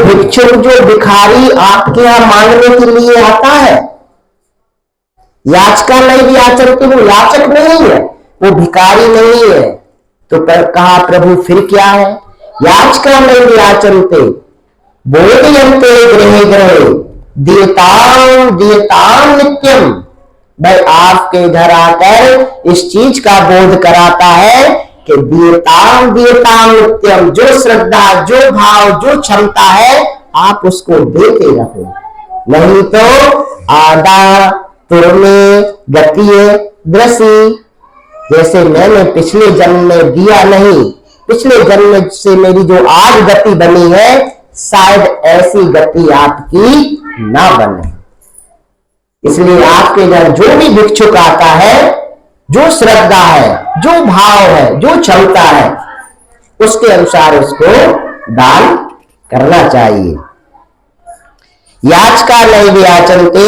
भिक्षुक जो भिखारी आपके यहां मांगने के लिए आता है, याचका नहीं भी आचरते, वो याचक नहीं है, वो भिखारी नहीं है। तो कहा प्रभु फिर क्या है? याचका नहीं भी आचरते, बोधयन्ते गृहे गृहे दीयताम दीयताम नित्यम। भाई आपके घर आकर इस चीज का बोध कराता है कि दीयताम दीयताम नित्यम, जो श्रद्धा, जो भाव, जो क्षमता है आप उसको देते रहो, नहीं तो आदा तुरने गतिये द्रसी। जैसे मैंने पिछले जन्म में दिया नहीं, पिछले जन्म से मेरी जो आज गति बनी है, शायद ऐसी गति आपकी ना बने। इसलिए आपके घर जो भी भिक्षुक आता है, जो श्रद्धा है, जो भाव है, जो क्षमता है, उसके अनुसार उसको दान करना चाहिए। याचका नहीं व्याचनते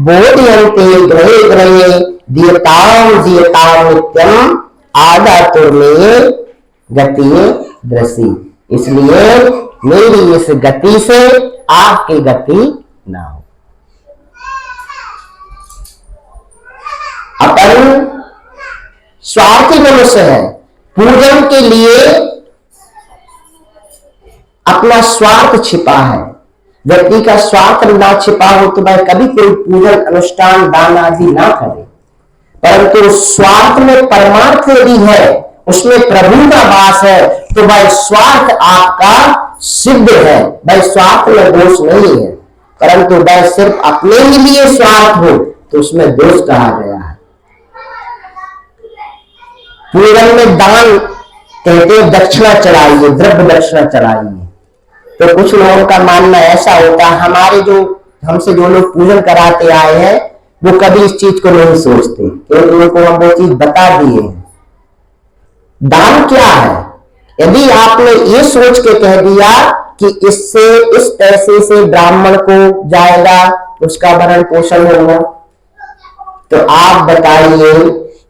बोधयन्ते गृहे गृहे दीयताम दीयताम नित्यम आदातुर्मे गतिये दृषि। इसलिए मेरी इस गति से आपकी गति ना हो। अपन स्वार्थी मनुष्य है, पूजन के लिए अपना स्वार्थ छिपा है। व्यक्ति का स्वार्थ ना छिपा हो तो भाई कभी कोई पूजन अनुष्ठान दान आदि ना करे, परंतु स्वार्थ में परमार्थ यदि है, उसमें प्रभु का वास है, तो भाई स्वार्थ आपका सिद्ध है। भाई स्वार्थ में दोष नहीं है, परंतु भाई सिर्फ अपने ही लिए स्वार्थ हो तो उसमें दोष कहा गया है। पूजन में दान कहते हैं दक्षिणा चढ़ाइए, द्रव्य दक्षिणा चढ़ाइए। तो कुछ लोगों का मानना ऐसा होता है, हमारे जो हमसे जो लोग पूजन कराते आए हैं वो कभी इस चीज को नहीं सोचते, क्योंकि उनको हम वो चीज बता दिए हैं। दान क्या है? यदि आपने ये सोच के कह दिया कि इससे, इस पैसे से ब्राह्मण को जाएगा, उसका भरण पोषण होगा, तो आप बताइए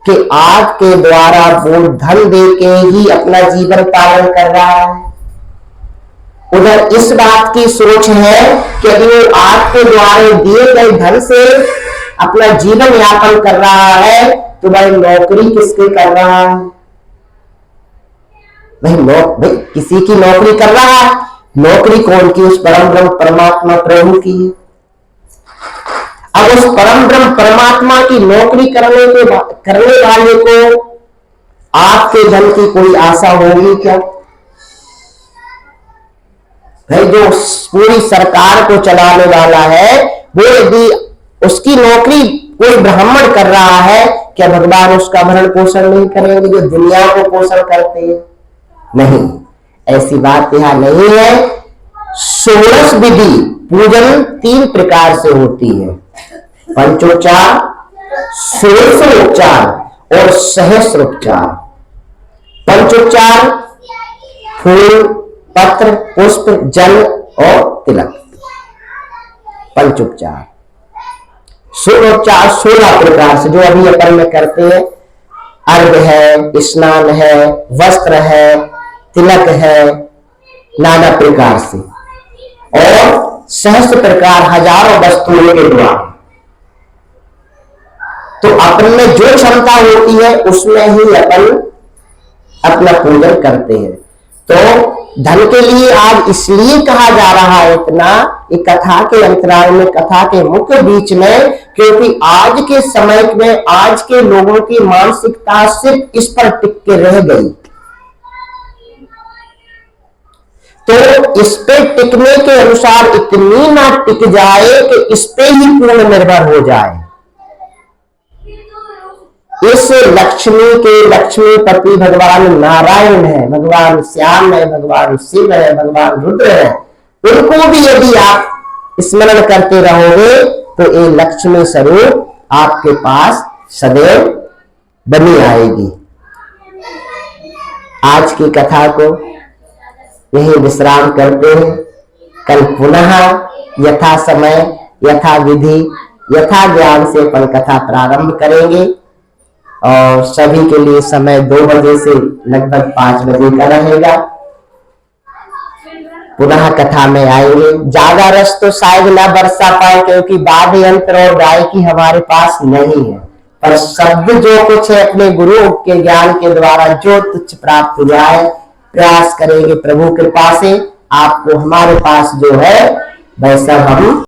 कि आपके द्वारा वो धन दे के ही अपना जीवन पालन कर रहा है। उधर इस बात की सोच है कि यदि वो आपके द्वारा दिए गए धन से अपना जीवन यापन कर रहा है, तो भाई नौकरी किसके कर रहा है? भाई किसी की नौकरी कर रहा है। नौकरी कौन की? उस परम ब्रह्म परमात्मा प्रभु की है। अब उस परम ब्रह्म परमात्मा की नौकरी करने वाले को आपके धन की कोई आशा होगी क्या? भाई जो पूरी सरकार को चलाने वाला है, वो यदि उसकी नौकरी कोई ब्राह्मण कर रहा है, क्या भगवान उसका भरण पोषण नहीं करेंगे जो दुनिया को पोषण करते हैं? नहीं, ऐसी बात यहां नहीं है। षोडश विधि पूजन 3 प्रकार से होती है, पंचोपचार, षोडशोपचार और सहस्रोपचार। पंचोपचार फूल, पत्र, पुष्प, जल और तिलक। पंचोपचार। षोडशोपचार 16 प्रकार से जो अभी अपन में करते हैं, अर्घ है, स्नान है, वस्त्र है, तिलक है, नाना प्रकार से, और सहस्त्र प्रकार हजारों वस्तुओं के द्वारा। तो अपन में जो क्षमता होती है उसमें ही अपन अपना पूजन करते हैं। तो धन के लिए आज इसलिए कहा जा रहा है इतना, एक कथा के अंतराल में, कथा के मुख्य बीच में, क्योंकि आज के समय में आज के लोगों की मानसिकता सिर्फ इस पर टिक के रह गई। तो इस पे टिकने के अनुसार इतनी ना टिक जाए कि इस पे ही पूर्ण निर्भर हो जाए। इस लक्ष्मी के लक्ष्मीपति भगवान नारायण है, भगवान श्याम है, भगवान शिव है, भगवान रुद्र है। उनको भी यदि आप स्मरण करते रहोगे तो ये लक्ष्मी स्वरूप आपके पास सदैव बनी आएगी। आज की कथा को यही विश्राम करते हैं। कल पुनः यथा समय, यथा विधि, यथा ज्ञान से अपन कथा प्रारंभ करेंगे और सभी के लिए समय 2 बजे से लगभग 5 बजे का रहेगा। पुनः कथा में आएंगे। ज्यादा रस तो शायद ना बरसा पाए, क्योंकि वाद्य यंत्र और गायकी हमारे पास नहीं है, पर शब्द जो कुछ है अपने गुरु के ज्ञान के द्वारा जो तुच्छ प्राप्त हुआ है, प्रयास करेंगे प्रभु कृपा से आपको हमारे पास जो है वैसा हम